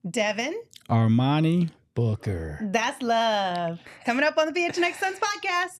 Devin. Armani Booker. That's love. Coming up on the PHNX Suns Podcast.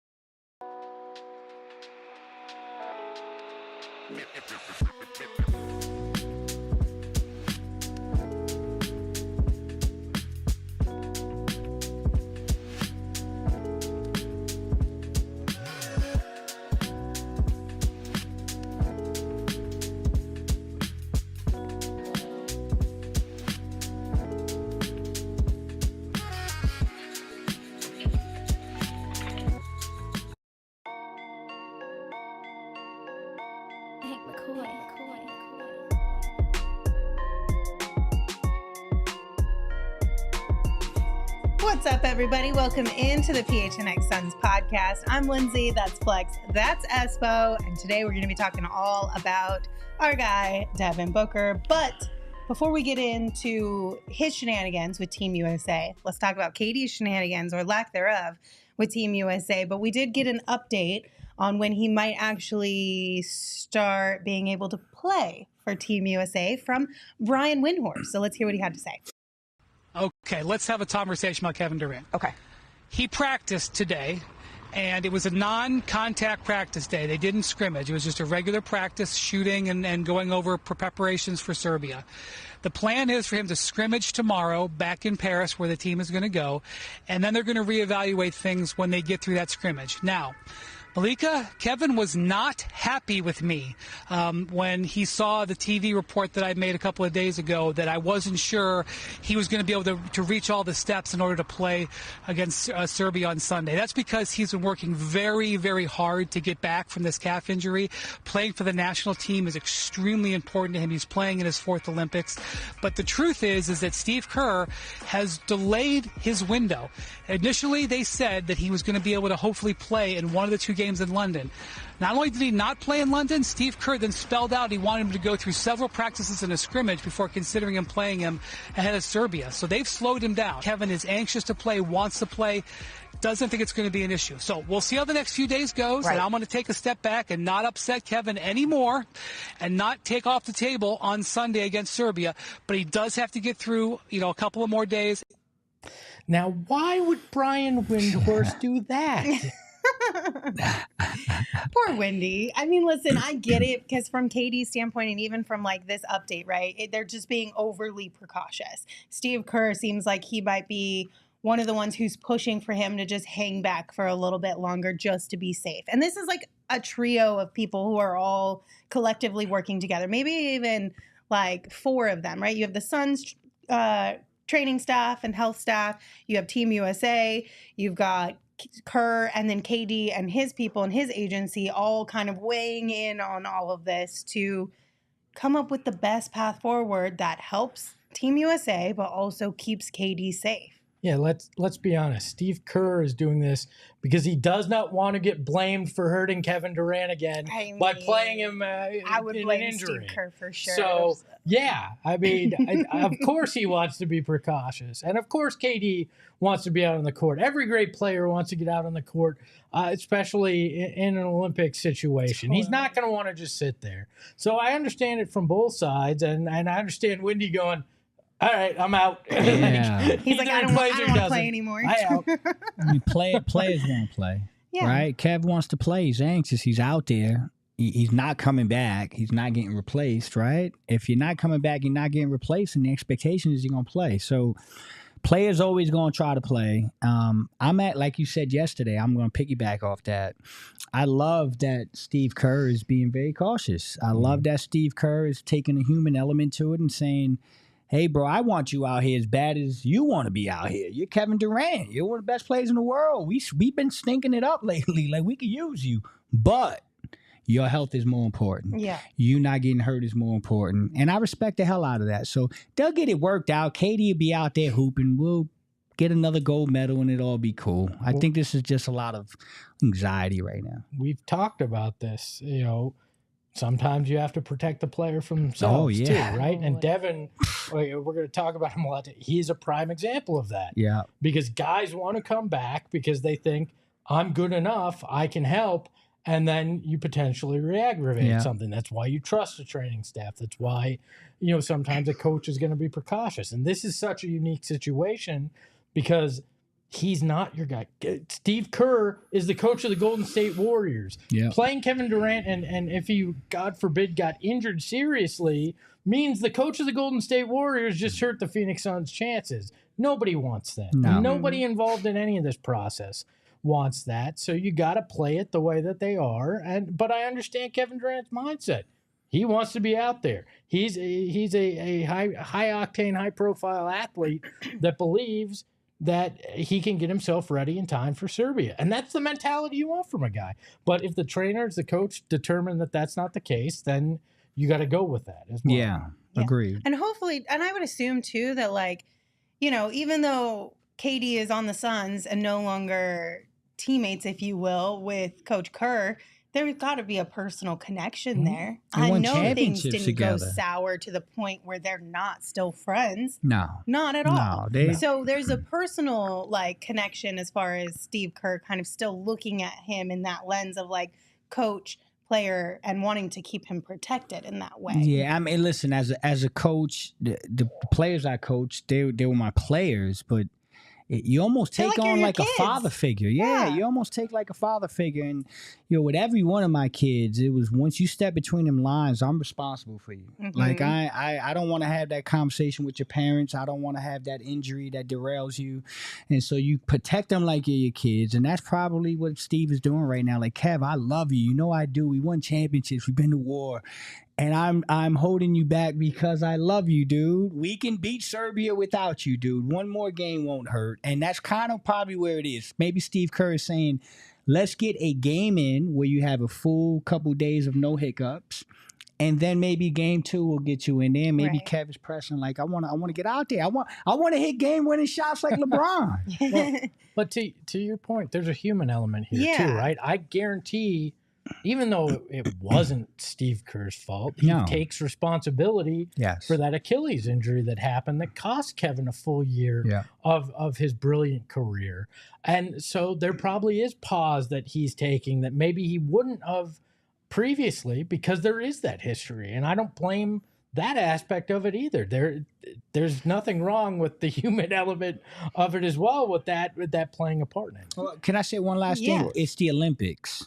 What's up, everybody? Welcome into the PHNX Suns Podcast. I'm Lindsay, that's Flex, that's Espo, and today we're going to be talking all about our guy, Devin Booker. But before we get into his shenanigans with Team USA, let's talk about KD's shenanigans, or lack thereof, with Team USA. But we did get an update on when he might actually start being able to play for Team USA from Brian Windhorst. So let's hear what he had to say. Okay, let's have a conversation about Kevin Durant. Okay. He practiced today, and it was a non-contact practice day. They didn't scrimmage. It was just a regular practice, shooting and going over preparations for Serbia. The plan is for him to scrimmage tomorrow back in Paris, where the team is going to go, and then they're going to reevaluate things when they get through that scrimmage. Now, Malika, Kevin was not happy with me when he saw the TV report that I made a couple of days ago that I wasn't sure he was going to be able to reach all the steps in order to play against Serbia on Sunday. That's because he's been working very, very hard to get back from this calf injury. Playing for the national team is extremely important to him. He's playing in his fourth Olympics. But the truth is that Steve Kerr has delayed his window. Initially, they said that he was going to be able to hopefully play in one of the two games in London. Not only did he not play in London, Steve Kerr then spelled out he wanted him to go through several practices in a scrimmage before considering him playing him ahead of Serbia. So they've slowed him down. Kevin is anxious to play, wants to play, doesn't think it's going to be an issue. So we'll see how the next few days goes, and I'm going to take a step back and not upset Kevin anymore and not take off the table on Sunday against Serbia. But he does have to get through, a couple of more days. Now, why would Brian Windhorst do that? Poor Wendy. I mean, listen, I get it, because from KD's standpoint, and even from this update, right, they're just being overly precautious. Steve Kerr seems like he might be one of the ones who's pushing for him to just hang back for a little bit longer just to be safe. And this is like a trio of people who are all collectively working together, maybe even like four of them, right? You have the Suns training staff and health staff, you have Team USA, you've got Kerr, and then KD and his people and his agency all kind of weighing in on all of this to come up with the best path forward that helps Team USA but also keeps KD safe. Yeah, let's be honest. Steve Kerr is doing this because he does not want to get blamed for hurting Kevin Durant again by playing him I would in blame an injury. Steve Kerr for sure. So, yeah, I mean, of course he wants to be precautious. And of course KD wants to be out on the court. Every great player wants to get out on the court, especially in an Olympic situation. He's not going to want to just sit there. So I understand it from both sides, and I understand Wendy going, all right, I'm out. Yeah. He's like, I don't want to play anymore. Out. I mean, players won't play. Yeah. Right? Kev wants to play. He's anxious. He's out there. He's not coming back. He's not getting replaced, right? If you're not coming back, you're not getting replaced, and the expectation is you're going to play. So players always going to try to play. I'm at, like you said yesterday, I'm going to piggyback off that. I love that Steve Kerr is being very cautious. I love that Steve Kerr is taking a human element to it and saying, hey, bro, I want you out here as bad as you want to be out here. You're Kevin Durant. You're one of the best players in the world. We've been stinking it up lately. Like, we could use you. But your health is more important. Yeah. You not getting hurt is more important. And I respect the hell out of that. So they'll get it worked out. KD will be out there hooping. We'll get another gold medal and it'll all be cool. I think this is just a lot of anxiety right now. We've talked about this, sometimes you have to protect the player from themselves too, right? And Devin, we're going to talk about him a lot. He's a prime example of that. Yeah. Because guys want to come back because they think, I'm good enough, I can help. and then you potentially re-aggravate something. That's why you trust the training staff. That's why, sometimes a coach is going to be precautious. And this is such a unique situation because he's not your guy. Steve Kerr is the coach of the Golden State Warriors. Yeah. Playing Kevin Durant, and if he, God forbid, got injured seriously, means the coach of the Golden State Warriors just hurt the Phoenix Suns' chances. Nobody wants that. No. Nobody involved in any of this process wants that. So you got to play it the way that they are. But I understand Kevin Durant's mindset. He wants to be out there. He's a high octane, high profile athlete that believes that he can get himself ready in time for Serbia. And that's the mentality you want from a guy. But if the trainers, the coach determine that that's not the case, then you got to go with that as well. Yeah, agreed. And hopefully, and I would assume too that even though KD is on the Suns and no longer teammates, if you will, with Coach Kerr, there's got to be a personal connection there. I know things didn't go sour to the point where they're not still friends. No. Not at all. So there's a personal connection as far as Steve Kerr kind of still looking at him in that lens of coach, player, and wanting to keep him protected in that way. Yeah, I mean, listen, as a coach, the players I coached, they were my players, but you almost take on a father figure. Yeah, you almost take a father figure. And, with every one of my kids, it was once you step between them lines, I'm responsible for you. Mm-hmm. I don't want to have that conversation with your parents. I don't want to have that injury that derails you. And so you protect them like you're your kids. And that's probably what Steve is doing right now. Kev, I love you. You know I do. We won championships. We've been to war. And I'm holding you back because I love you, dude. We can beat Serbia without you, dude. One more game won't hurt. And that's kind of probably where it is. Maybe Steve Kerr is saying, let's get a game in where you have a full couple days of no hiccups. And then maybe game 2 will get you in there. Maybe Kevin's pressing I want to get out there. I want to hit game-winning shots like LeBron. But to your point, there's a human element here too, right? I guarantee, even though it wasn't Steve Kerr's fault, he takes responsibility for that Achilles injury that happened that cost Kevin a full year of his brilliant career. And so there probably is pause that he's taking that maybe he wouldn't have previously because there is that history. And I don't blame that aspect of it either. There's nothing wrong with the human element of it as well with that playing a part in it. Well, can I say one last thing? It's the Olympics.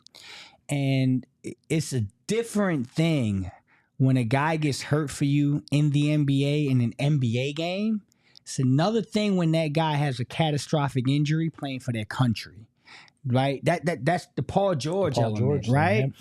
And it's a different thing when a guy gets hurt for you in the NBA in an NBA game. It's another thing when that guy has a catastrophic injury playing for their country, right? That's the Paul George element, right? Man.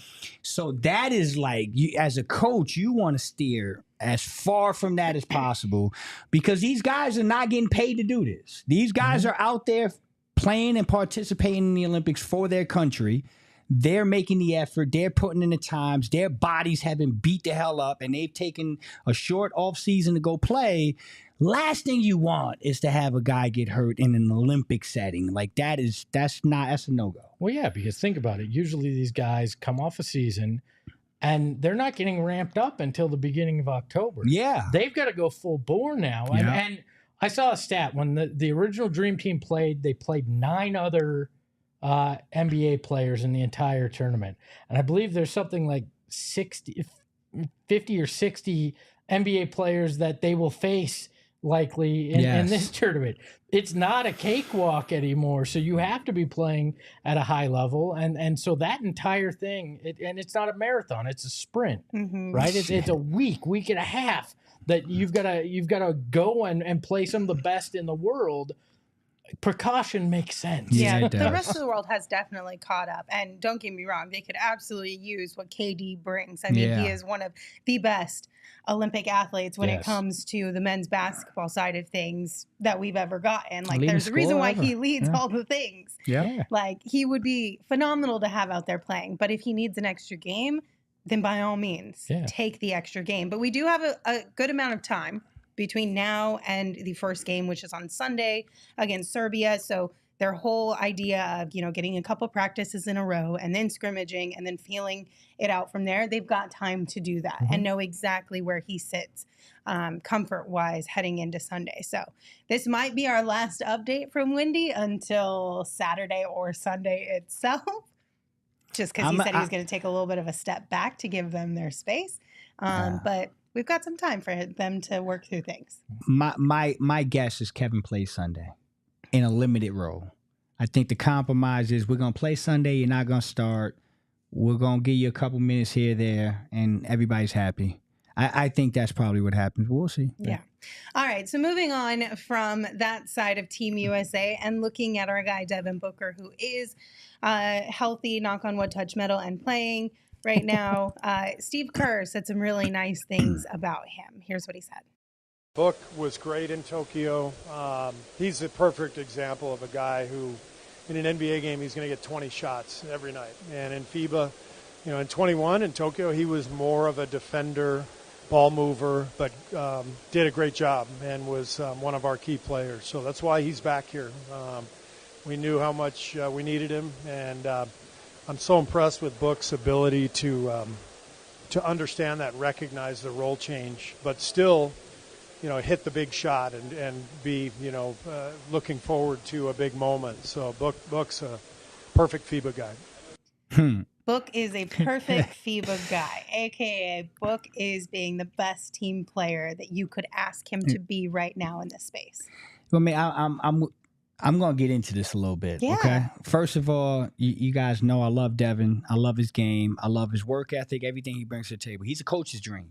So that is you, as a coach, you want to steer as far from that as possible because these guys are not getting paid to do this. These guys are out there playing and participating in the Olympics for their country. They're making the effort. They're putting in the times. Their bodies have been beat the hell up, and they've taken a short off season to go play. Last thing you want is to have a guy get hurt in an Olympic setting. That's a no-go. Well, yeah, because think about it. Usually these guys come off a season, and they're not getting ramped up until the beginning of October. Yeah. They've got to go full bore now. Yeah. And I saw a stat. When the original Dream Team played, they played 9 other NBA players in the entire tournament. And I believe there's something like 50 or 60 NBA players that they will face likely in this tournament. It's not a cakewalk anymore. So you have to be playing at a high level. And so that entire thing, and it's not a marathon, it's a sprint, right? It's a week and a half that you've got to go and play some of the best in the world. Precaution makes sense. Yeah, the rest of the world has definitely caught up. And don't get me wrong, they could absolutely use what KD brings. I mean, he is one of the best Olympic athletes when it comes to the men's basketball side of things that we've ever gotten. There's a reason why he leads all the things. Yeah. He would be phenomenal to have out there playing. But if he needs an extra game, then by all means, take the extra game. But we do have a good amount of time between now and the first game, which is on Sunday against Serbia. So their whole idea of, getting a couple practices in a row and then scrimmaging and then feeling it out from there, they've got time to do that and know exactly where he sits comfort-wise heading into Sunday. So this might be our last update from Wendy until Saturday or Sunday itself. just because he said he was going to take a little bit of a step back to give them their space. But we've got some time for them to work through things. My guess is Kevin plays Sunday in a limited role. I think the compromise is we're going to play Sunday. You're not going to start. We're going to give you a couple minutes here, there, and everybody's happy. I think that's probably what happens. We'll see. Yeah. All right. So moving on from that side of Team USA and looking at our guy, Devin Booker, who is healthy, knock on wood, touch metal, and playing right now. Steve Kerr said some really nice things about him. Here's what he said. Book was great in Tokyo. He's a perfect example of a guy who, in an NBA game, he's going to get 20 shots every night. And in FIBA, in 21 in Tokyo, he was more of a defender, ball mover, but did a great job and was one of our key players. So that's why he's back here. We knew how much we needed him, and I'm so impressed with Book's ability to understand that, recognize the role change, but still, hit the big shot and be, looking forward to a big moment. So Book's a perfect FIBA guy. Book is a perfect FIBA guy, a.k.a. Book is being the best team player that you could ask him to be right now in this space. Well, I'm going to get into this a little bit, okay? First of all, you guys know I love Devin. I love his game. I love his work ethic, everything he brings to the table. He's a coach's dream.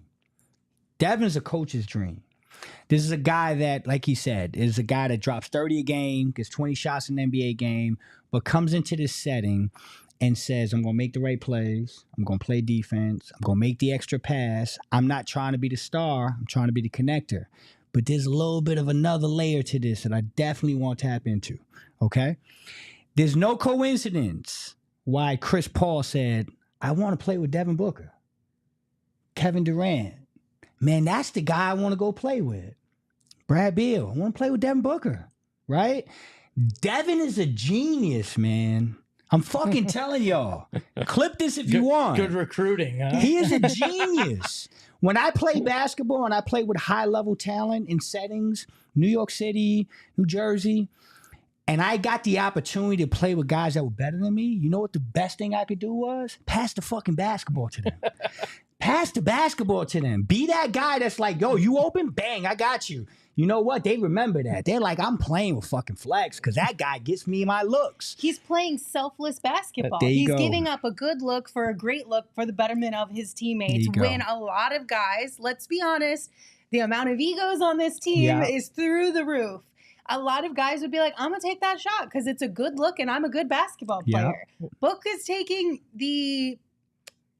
Devin's a coach's dream. This is a guy that, like he said, is a guy that drops 30 a game, gets 20 shots in an NBA game, but comes into this setting and says, I'm going to make the right plays. I'm going to play defense. I'm going to make the extra pass. I'm not trying to be the star. I'm trying to be the connector. But there's a little bit of another layer to this that I definitely want to tap into, okay? There's no coincidence why Chris Paul said, I want to play with Devin Booker. Kevin Durant. Man, that's the guy I want to go play with. Brad Beal. I want to play with Devin Booker, right? Devin is a genius, man. I'm fucking telling y'all. Clip this if you want. Good recruiting, huh? He is a genius. When I play basketball and I play with high-level talent in settings, New York City, New Jersey, and I got the opportunity to play with guys that were better than me, you know what the best thing I could do was? Pass the fucking basketball to them. Pass the basketball to them. Be that guy that's like, yo, you open? Bang, I got you. You know what? They remember that. They're like, I'm playing with fucking Flex because that guy gets me my looks. He's playing selfless basketball. He's giving up a good look for a great look for the betterment of his teammates. When a lot of guys, let's be honest, the amount of egos on this team is through the roof. A lot of guys would be like, I'm going to take that shot because it's a good look and I'm a good basketball player. Book is taking the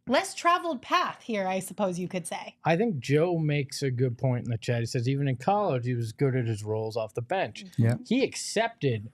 less traveled path here, I suppose you could say. I think Joe makes a good point in the chat. He says even in college, he was good at his roles off the bench. Yeah. He accepted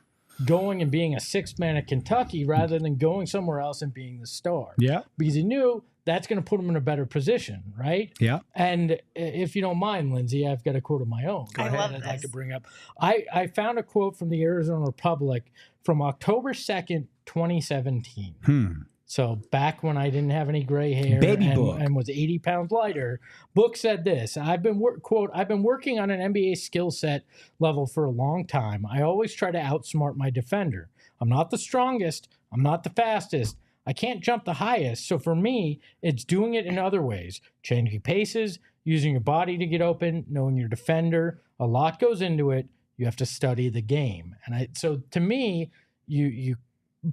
going and being a sixth man at Kentucky rather than going somewhere else and being the star. Yeah. Because he knew that's going to put him in a better position, right? Yeah. And if you don't mind, Lindsay, I've got a quote of my own. I love I'd this. like to bring up. I found a quote from the Arizona Republic from October 2nd, 2017. So back when I didn't have any gray hair and was 80 pounds lighter, Book said this, I've been working on an NBA skill set level for a long time. I always try to outsmart my defender. I'm not the strongest. I'm not the fastest. I can't jump the highest. So for me, it's doing it in other ways. Changing paces, using your body to get open, knowing your defender. A lot goes into it. You have to study the game. And so to me, you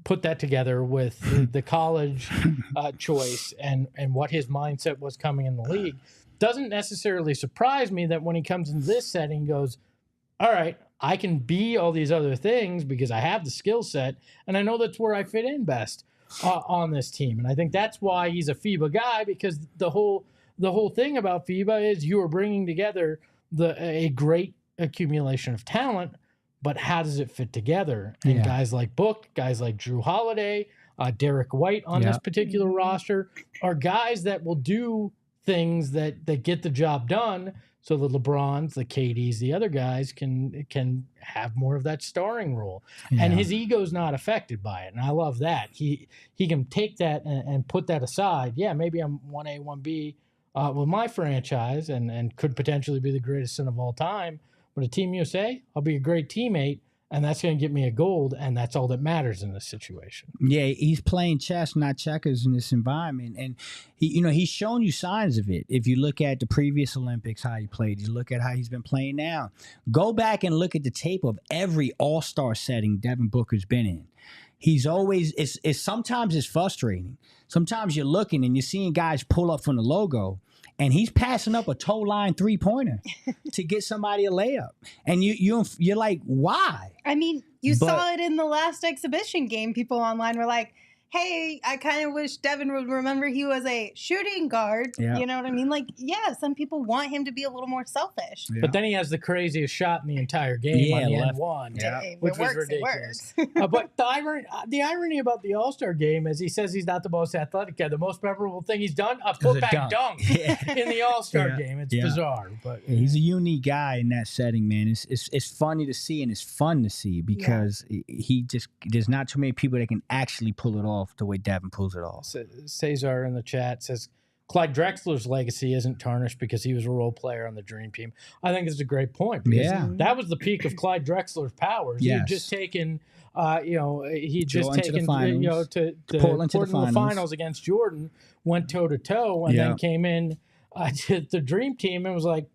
put that together with the college choice and what his mindset was coming in the league. Doesn't necessarily surprise me that when he comes into this setting, goes, all right, I can be all these other things because I have the skill set, and I know that's where I fit in best on this team. And I think that's why he's a FIBA guy, because the whole thing about FIBA is you are bringing together a great accumulation of talent, but how does it fit together? And guys like Book, guys like Drew Holiday, Derek White on this particular roster are guys that will do things that get the job done, so the LeBrons, the KDs, the other guys can have more of that starring role. And his ego's not affected by it, and I love that. He can take that and put that aside. Yeah, maybe I'm 1A, 1B with my franchise and could potentially be the greatest son of all time. But at Team USA, I'll be a great teammate, and that's going to get me a gold, and that's all that matters in this situation. Yeah, he's playing chess, not checkers in this environment, and he's shown you signs of it. If you look at the previous Olympics, how he played, you look at how he's been playing now. Go back and look at the tape of every All-Star setting Devin Booker's been in. He's always sometimes it's frustrating. Sometimes you're looking and you're seeing guys pull up from the logo, and he's passing up a toe line 3-pointer to get somebody a layup, and you're like, why? I mean, saw it in the last exhibition game. People online were like, hey, I kind of wish Devin would remember he was a shooting guard. Yeah. You know what I mean? Like, yeah, some people want him to be a little more selfish. Yeah. But then he has the craziest shot in the entire game on the end one, which was ridiculous. But the irony about the All-Star game is he says he's not the most athletic guy. The most memorable thing he's done, a putback dunk in the All-Star game. It's bizarre. But he's a unique guy in that setting, man. It's funny to see, and it's fun to see because there's not too many people that can actually pull it off the way Devin pulls it off. Cesar in the chat says Clyde Drexler's legacy isn't tarnished because he was a role player on the Dream Team. I think it's a great point because that was the peak of Clyde Drexler's powers. He had just taken, to Portland to the finals against Jordan, went toe to toe, and then came in to the Dream Team and was like,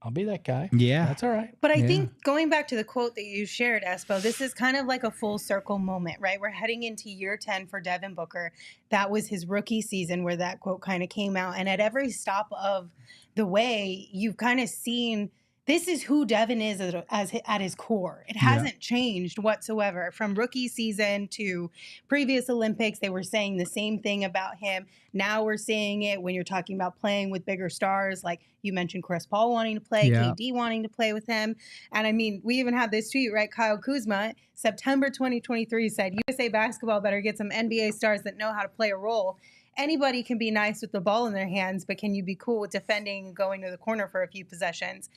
I'll be that guy. Yeah. That's all right. But I think going back to the quote that you shared, Espo, this is kind of like a full circle moment, right? We're heading into year 10 for Devin Booker. That was his rookie season where that quote kind of came out. And at every stop of the way, you've kind of seen this is who Devin is at his core. It hasn't changed whatsoever. From rookie season to previous Olympics, they were saying the same thing about him. Now we're seeing it when you're talking about playing with bigger stars, like you mentioned Chris Paul wanting to play, KD wanting to play with him. And I mean, we even had this tweet, right? Kyle Kuzma, September 2023 said, USA basketball better get some NBA stars that know how to play a role. Anybody can be nice with the ball in their hands, but can you be cool with defending and going to the corner for a few possessions?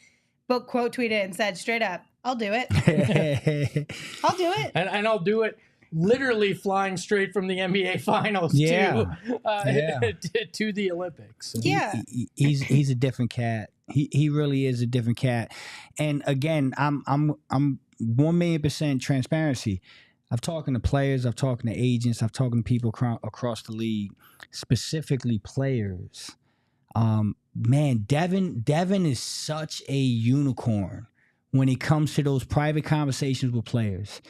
Book quote tweeted and said straight up, I'll do it. I'll do it. And I'll do it literally flying straight from the NBA Finals to the Olympics. So. Yeah. He's a different cat. He really is a different cat. And again, I'm 1,000,000% transparency. I've talked to players, I've talked to agents, I've talked to people across the league, specifically players. Man, Devin is such a unicorn when it comes to those private conversations with players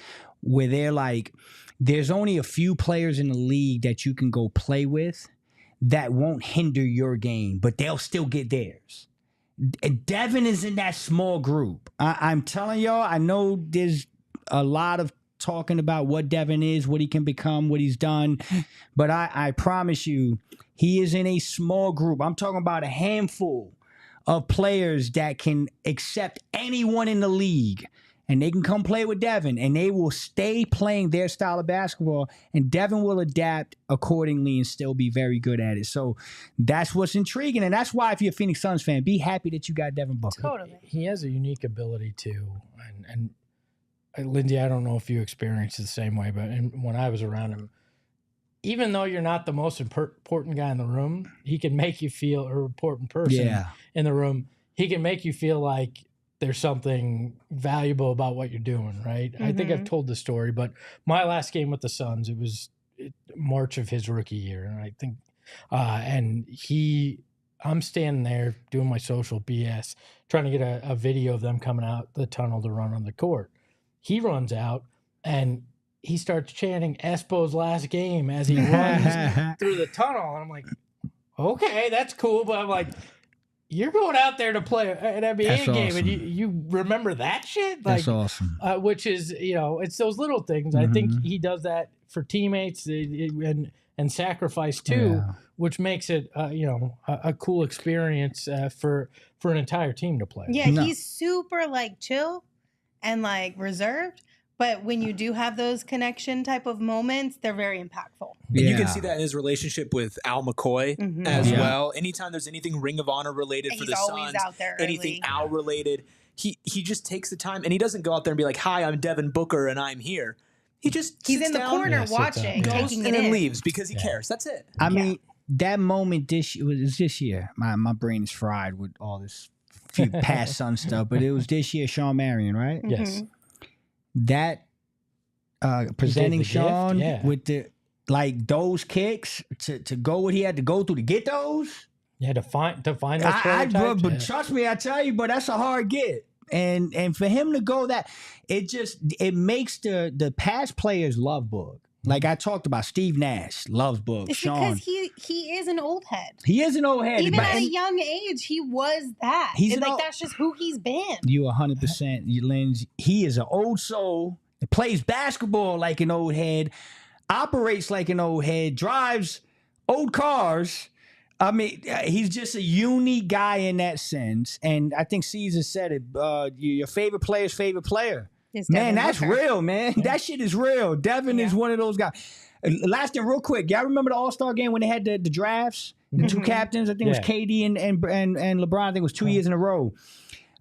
where they're like, there's only a few players in the league that you can go play with that won't hinder your game, but they'll still get theirs. Devin is in that small group. I'm telling y'all, I know there's a lot of talking about what Devin is, what he can become, what he's done, but I promise you, he is in a small group. I'm talking about a handful of players that can accept anyone in the league, and they can come play with Devin, and they will stay playing their style of basketball, and Devin will adapt accordingly and still be very good at it. So that's what's intriguing, and that's why if you're a Phoenix Suns fan, be happy that you got Devin Booker. Totally. He has a unique ability too, and Lindsay, I don't know if you experienced it the same way, but when I was around him, even though you're not the most important guy in the room, he can make you feel an important person in the room. He can make you feel like there's something valuable about what you're doing, right? Mm-hmm. I think I've told the story, but my last game with the Suns, it was March of his rookie year. And I think, I'm standing there doing my social BS, trying to get a video of them coming out the tunnel to run on the court. He runs out and he starts chanting Espo's last game as he runs through the tunnel. And I'm like, okay, that's cool. But I'm like, you're going out there to play an NBA game and you remember that shit? Like, that's awesome. Which is, it's those little things. Mm-hmm. I think he does that for teammates and sacrifice too, which makes it, a cool experience for an entire team to play. Yeah, he's super chill and reserved. But when you do have those connection type of moments, they're very impactful. And you can see that in his relationship with Al McCoy as well. Anytime there's anything Ring of Honor related for the Suns, anything Al related, he just takes the time and he doesn't go out there and be like, "Hi, I'm Devin Booker and I'm here." He's in the corner watching, taking it in, and then leaves because he cares. That's it. I mean, that moment this year. My brain is fried with all this past Sun stuff, but it was this year, Shawn Marion, right? Yes. that presenting Sean gift, with the those kicks to go what he had to go through to get those. Yeah, to find those prototypes. But trust me, I tell you, but that's a hard get. And for him to go that, it makes the past players love Book. Like I talked about, Steve Nash loves Book. It's Sean, because he is an old head. He is an old head. Even at a young age, he was that. That's just who he's been. You 100%, Linz. He is an old soul. Plays basketball like an old head. Operates like an old head. Drives old cars. I mean, he's just a unique guy in that sense. And I think Caesar said it. Your favorite player's favorite player. Man, that's real, man. That shit is real. Devin is one of those guys. Last thing, real quick. Y'all remember the All-Star game when they had the drafts? The two captains? I think it was KD and LeBron. I think it was 2 years in a row.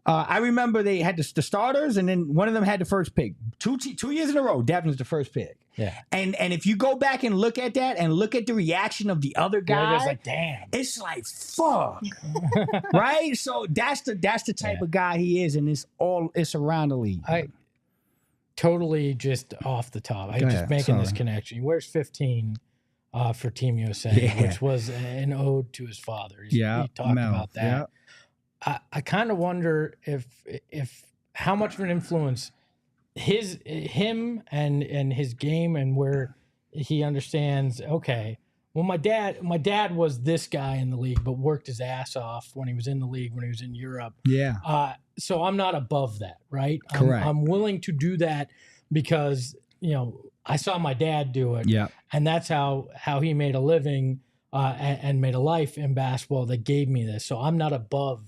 I remember they had the starters, and then one of them had the first pick. 2 years in a row, Devin's the first pick. Yeah. And if you go back and look at that and look at the reaction of the other guy, it's like, damn. It's like, fuck. Right? So that's the type of guy he is, and it's around the league. Totally just off the top. Just making this connection. He wears 15 for Team USA, which was an ode to his father. He talked about that. Yeah. I kind of wonder if how much of an influence him and his game and where he understands, okay, well, my dad was this guy in the league, but worked his ass off when he was in the league, when he was in Europe. Yeah. So I'm not above that, right? Correct. I'm willing to do that because, I saw my dad do it. Yeah. And that's how he made a living and made a life in basketball that gave me this. So I'm not above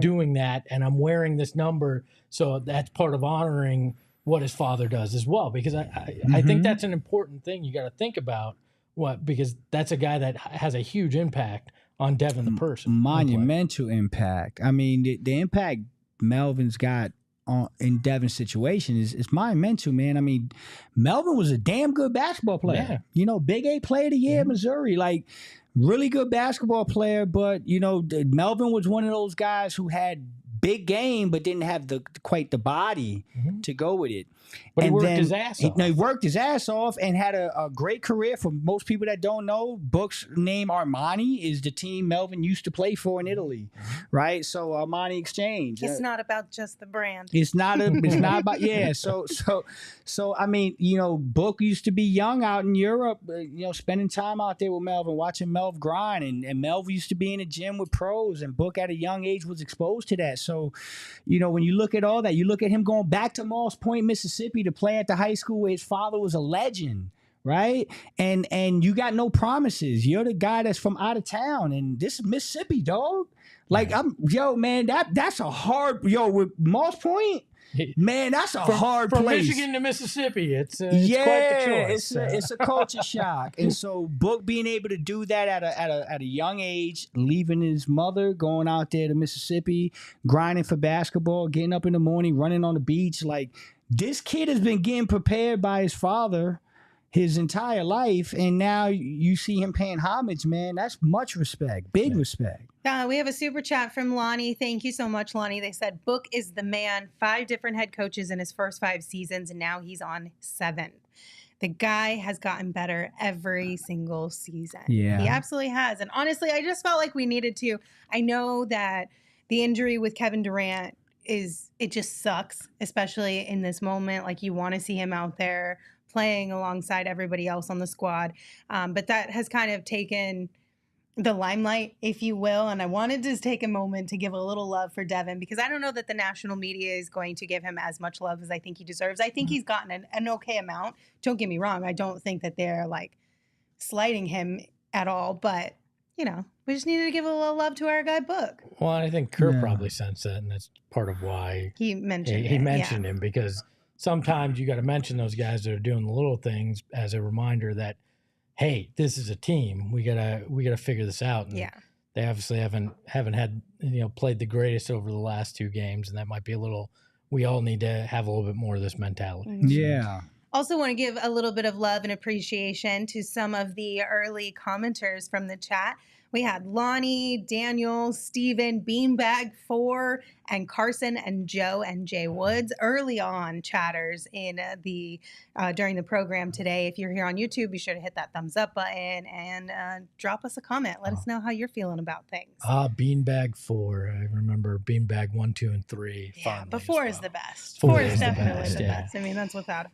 doing that. And I'm wearing this number. So that's part of honoring what his father does as well, because I think that's an important thing you got to think about. Because that's a guy that has a huge impact on Devin the person. Monumental impact. I mean, the impact Melvin's got in Devin's situation is monumental, man. I mean, Melvin was a damn good basketball player. Yeah. Big 8 player of the year at Missouri. Like, really good basketball player, but, Melvin was one of those guys who had big game, but didn't have quite the body to go with it. But he worked his ass off. He worked his ass off and had a great career. For most people that don't know, Book's name Armani is the team Melvin used to play for in Italy, right? So Armani Exchange. It's not about just the brand. It's not about So I mean, Book used to be young out in Europe, spending time out there with Melvin, watching Melv grind, and Melv used to be in the gym with pros, and Book at a young age was exposed to that. So, when you look at all that, you look at him going back to Moss Point, Mississippi to play at the high school where his father was a legend, right? And you got no promises. You're the guy that's from out of town, and this is Mississippi, dog. Like, man, that's a hard, with Moss Point, man, that's a hard place. From Michigan to Mississippi, it's quite the choice. It's a culture shock. And so Book being able to do that at a young age, leaving his mother, going out there to Mississippi, grinding for basketball, getting up in the morning, running on the beach, like, this kid has been getting prepared by his father his entire life, and now you see him paying homage, man. That's much respect, big respect. We have a super chat from Lonnie. Thank you so much, Lonnie. They said, Book is the man. 5 different head coaches in his first 5 seasons, and now he's on 7th. The guy has gotten better every single season. Yeah. He absolutely has. And honestly, I just felt like we needed to. I know that the injury with Kevin Durant it just sucks, especially in this moment. Like, you want to see him out there playing alongside everybody else on the squad. But that has kind of taken the limelight, if you will. And I wanted to take a moment to give a little love for Devin, because I don't know that the national media is going to give him as much love as I think he deserves. I think he's gotten an okay amount. Don't get me wrong. I don't think that they're like slighting him at all, but we just needed to give a little love to our guy Book. Well, I think Kerr probably sensed that, and that's part of why he mentioned him, because sometimes you got to mention those guys that are doing the little things as a reminder that, hey, this is a team. We gotta figure this out. And they obviously haven't had played the greatest over the last 2 games, and that might be a little. We all need to have a little bit more of this mentality. Mm-hmm. Yeah. Also want to give a little bit of love and appreciation to some of the early commenters from the chat. We had Lonnie, Daniel, Steven, Beanbag 4, and Carson and Joe and Jay Woods early on chatters in during the program today. If you're here on YouTube, be sure to hit that thumbs up button and drop us a comment. Let us know how you're feeling about things. Beanbag 4. I remember Beanbag 1, 2, and 3. Yeah, but 4 is the best. 4 is definitely the best. I mean, that's without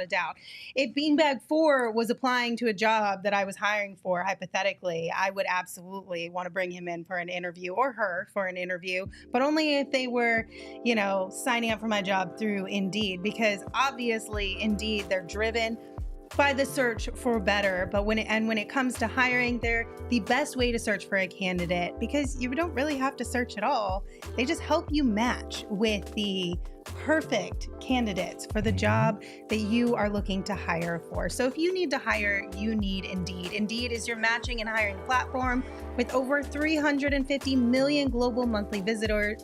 a doubt. If Beanbag 4 was applying to a job that I was hiring for, hypothetically, I would absolutely want to bring him in for an interview, or her for an interview, but only if they were, signing up for my job through Indeed, because obviously Indeed, they're driven by the search for better. But when it comes to hiring, they're the best way to search for a candidate, because you don't really have to search at all. They just help you match with the perfect candidates for the job that you are looking to hire for. So if you need to hire, you need Indeed. Indeed is your matching and hiring platform with over 350 million global monthly visitors,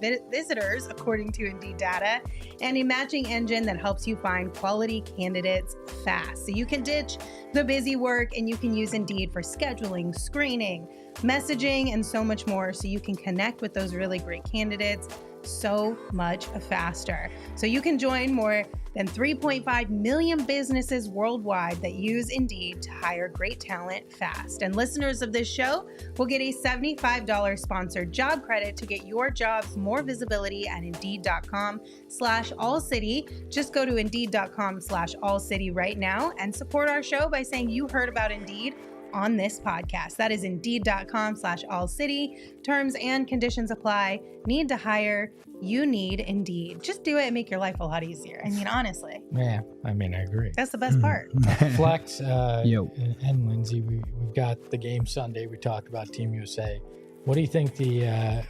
according to Indeed data, and a matching engine that helps you find quality candidates fast. So you can ditch the busy work and you can use Indeed for scheduling, screening, messaging, and so much more, so you can connect with those really great candidates so much faster. So you can join more than 3.5 million businesses worldwide that use Indeed to hire great talent fast. And listeners of this show will get a $75 sponsored job credit to get your jobs more visibility at Indeed.com/AllCity. Just go to Indeed.com/AllCity right now and support our show by saying you heard about Indeed on this podcast. That is Indeed.com/AllCity. Terms and conditions apply. Need to hire? You need Indeed. Just do it and make your life a lot easier. I mean, honestly. Yeah, I agree. That's the best part. Flex and Lindsay, we've got the game Sunday. We talked about Team USA. What do you think the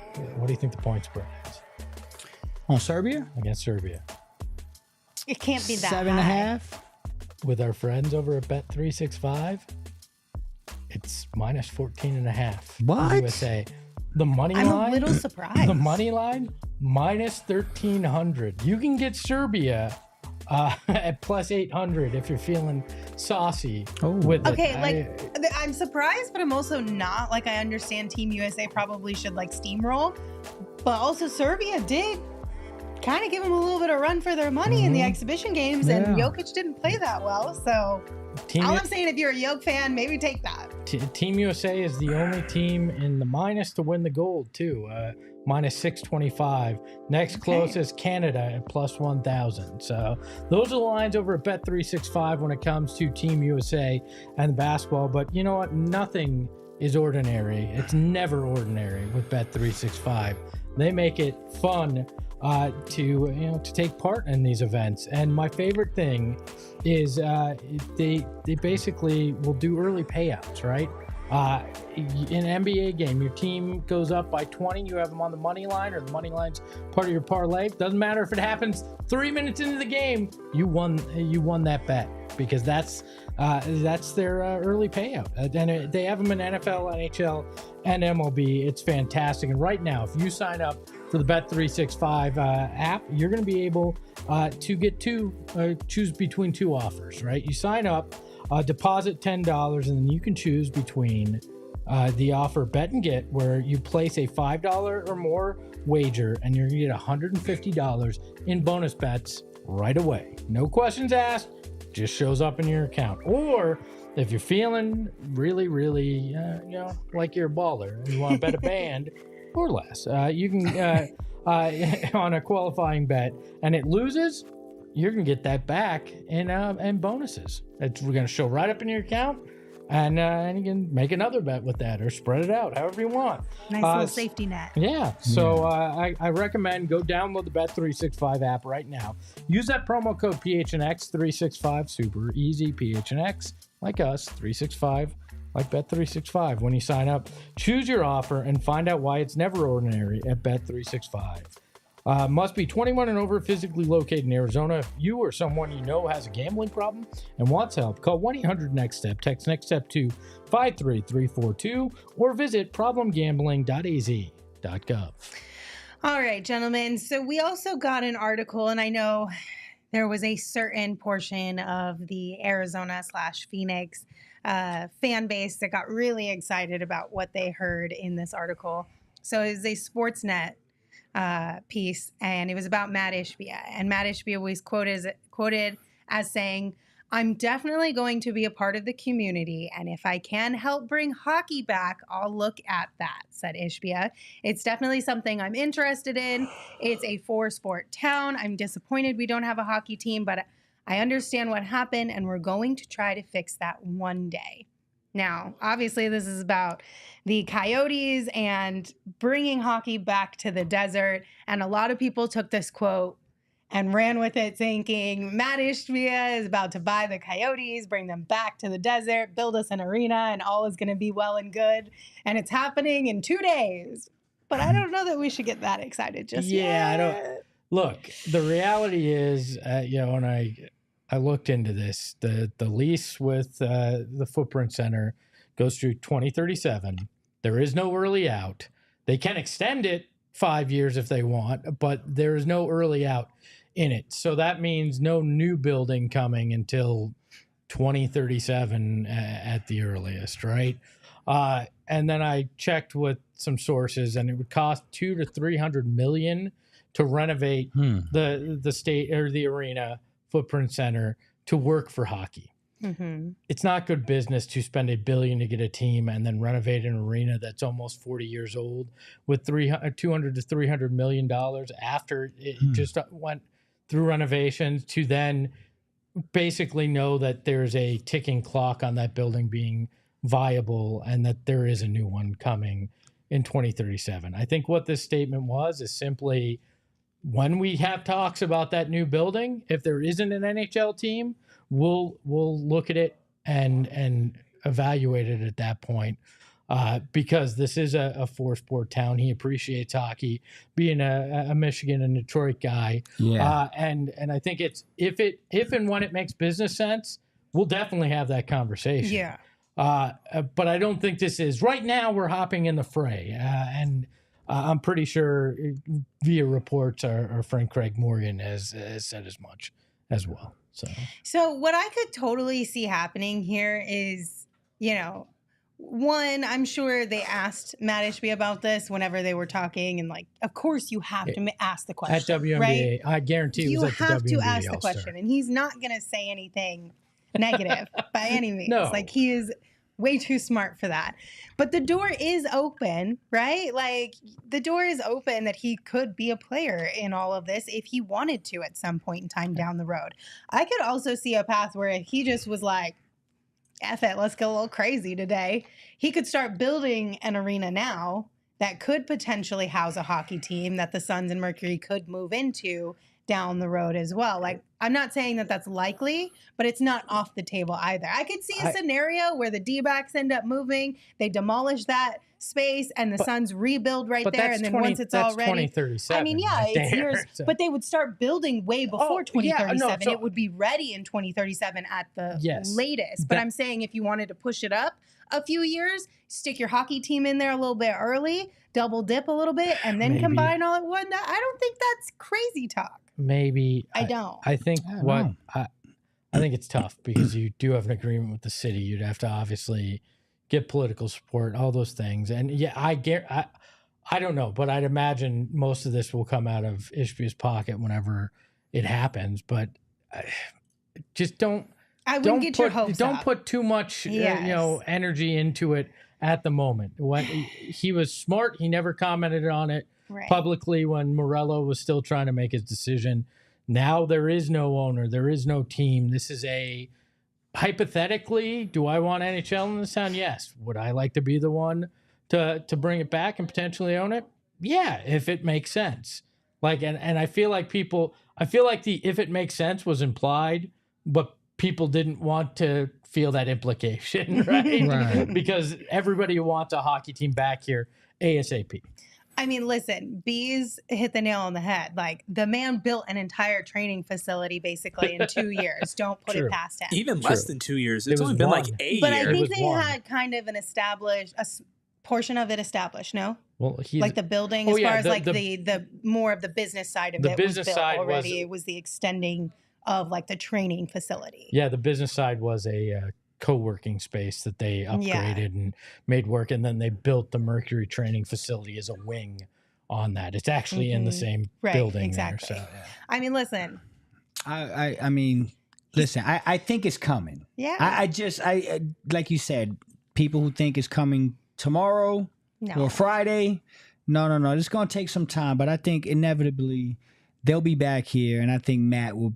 point spread is on Serbia? Against Serbia. It can't be that 7.5. With our friends over at Bet365. It's minus 14.5. What? USA. The money line. I'm a little surprised. The money line minus 1,300. You can get Serbia at plus 800 if you're feeling saucy. With it. I'm surprised, but I'm also not. Like, I understand Team USA probably should steamroll, but also Serbia did kind of give them a little bit of run for their money in the exhibition games, and Jokic didn't play that well. So all I'm saying, if you're a Jokic fan, maybe take that. Team USA is the only team in the minus to win the gold too. Minus 625. Next closest Canada at plus 1,000. So those are the lines over at Bet365 when it comes to Team USA and basketball. But you know what? Nothing is ordinary. It's never ordinary with Bet365. They make it fun to take part in these events. And my favorite thing is they basically will do early payouts, right? In an NBA game, your team goes up by 20, you have them on the money line, or the money line's part of your parlay. Doesn't matter if it happens 3 minutes into the game, you won that bet, because that's their early payout. And they have them in NFL, NHL, and MLB. It's fantastic. And right now, if you sign up for the Bet365 app, you're going to be able to get choose between two offers, right? You sign up, deposit $10, and then you can choose between the offer Bet and Get, where you place a $5 or more wager, and you're going to get $150 in bonus bets right away. No questions asked, just shows up in your account. Or if you're feeling really, really, like you're a baller, and you want to bet a band or less, you can on a qualifying bet, and it loses, you're going to get that back in bonuses. We're going to show right up in your account, and you can make another bet with that, or spread it out however you want. Nice little safety net. Yeah. So I recommend go download the Bet365 app right now. Use that promo code PHNX365. Super easy. PHNX, like us, 365, like Bet365. When you sign up, choose your offer and find out why it's never ordinary at Bet365. Must be 21 and over, physically located in Arizona. If you or someone you know has a gambling problem and wants help, call 1-800-NEXT-STEP, text Next Step to 53342, or visit problemgambling.az.gov. All right, gentlemen. So we also got an article, and I know there was a certain portion of the Arizona/Phoenix fan base that got really excited about what they heard in this article. So it was a Sportsnet piece, and it was about Mat Ishbia. And Mat Ishbia was quoted as saying, "I'm definitely going to be a part of the community, and if I can help bring hockey back, I'll look at that," said Ishbia. "It's definitely something I'm interested in. It's a 4-sport town. I'm disappointed we don't have a hockey team, but I understand what happened, and we're going to try to fix that one day." Now, obviously, this is about the Coyotes and bringing hockey back to the desert, and a lot of people took this quote and ran with it thinking Mat Ishbia is about to buy the Coyotes, bring them back to the desert, build us an arena, and all is going to be well and good. And it's happening in 2 days. But I don't know that we should get that excited just yet. I don't. Look, the reality is, when I looked into this, the lease with the Footprint Center goes through 2037. There is no early out. They can extend it 5 years if they want, but there is no early out in it. So that means no new building coming until 2037 at the earliest, right? And then I checked with some sources, and it would cost $200 to $300 million to renovate the state or the arena Footprint Center to work for hockey. Mm-hmm. It's not good business to spend $1 billion to get a team and then renovate an arena that's almost 40 years old with $200 to $300 million after it just went through renovations, to then basically know that there's a ticking clock on that building being viable and that there is a new one coming in 2037. I think what this statement was is simply, when we have talks about that new building, if there isn't an NHL team, we'll look at it and evaluate it at that point, because this is a 4-sport town. He appreciates hockey, being a Michigan and Detroit guy. Yeah. And I think it's if and when it makes business sense, we'll definitely have that conversation. Yeah. But I don't think this is right now. We're hopping in the fray, and I'm pretty sure via reports our friend Craig Morgan has said as much as well. So what I could totally see happening here is, one, I'm sure they asked Mat Ishbia about this whenever they were talking, and of course you have to ask the question. At WNBA, right? I guarantee you have to ask the question, and he's not going to say anything negative by any means. No. He is way too smart for that. But the door is open, right? The door is open that he could be a player in all of this if he wanted to at some point in time down the road. I could also see a path where he just was like, F it, let's go a little crazy today. He could start building an arena now that could potentially house a hockey team that the Suns and Mercury could move into down the road as well. I'm not saying that that's likely, but it's not off the table either. I could see a scenario where the D-backs end up moving, they demolish that space, and the Suns rebuild right there, and then once it's all ready, 2037. I mean, it's years, but they would start building way before 2037. It would be ready in 2037 at the latest. But I'm saying if you wanted to push it up a few years, stick your hockey team in there a little bit early, double dip a little bit, and then combine all at one. I don't think that's crazy talk. Maybe I don't. I think I think it's tough because you do have an agreement with the city. You'd have to obviously get political support, all those things. And I don't know, but I'd imagine most of this will come out of Ishbia's pocket whenever it happens. But just don't. I wouldn't get your hopes Don't up. put too much energy into it at the moment. When he was smart, he never commented on it publicly when Morello was still trying to make his decision. Now there is no owner, there is no team. This is hypothetically, do I want NHL in this town? Yes. Would I like to be the one to bring it back and potentially own it? Yeah, if it makes sense. And I feel like the if it makes sense was implied, but people didn't want to feel that implication, right? Because everybody wants a hockey team back here ASAP. I mean, listen, Bees hit the nail on the head. The man built an entire training facility basically in 2 years. Don't put it past him. Even less than 2 years. It's only been a year. But I think they had kind of a portion of it established, no? Well, the building, as far as the more of the business side of it was built already. It was the extending of the training facility. Yeah, the business side was a co-working space that they upgraded and made work, and then they built the Mercury training facility as a wing on that. It's actually in the same building exactly. there. So, I mean, listen. I mean, listen. I think it's coming. Yeah. I like you said, people who think it's coming tomorrow or Friday. No. It's going to take some time, but I think inevitably they'll be back here, and I think Matt will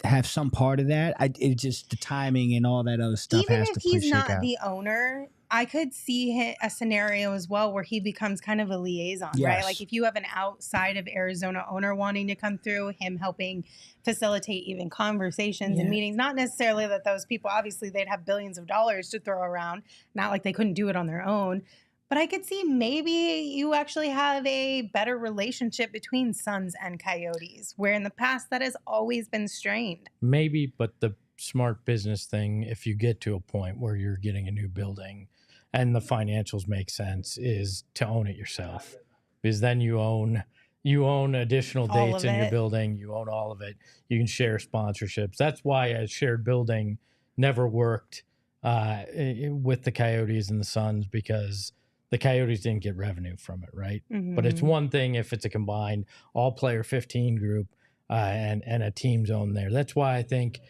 have some part of that. It's just the timing and all that other stuff. Even has if to he's not out. the owner, I could see a scenario as well where he becomes kind of a liaison, right? Like if you have an outside of Arizona owner wanting to come through, him helping facilitate even conversations and meetings. Not necessarily that those people, obviously they'd have billions of dollars to throw around, not like they couldn't do it on their own. But I could see maybe you actually have a better relationship between Suns and Coyotes, where in the past that has always been strained. Maybe, but the smart business thing, if you get to a point where you're getting a new building and the financials make sense, is to own it yourself. Because then you own additional dates in your building. You own all of it. You can share sponsorships. That's why a shared building never worked with the Coyotes and the Suns, because the Coyotes didn't get revenue from it, right? But it's one thing if it's a combined all-player 15 group and a team zone there. That's why I think,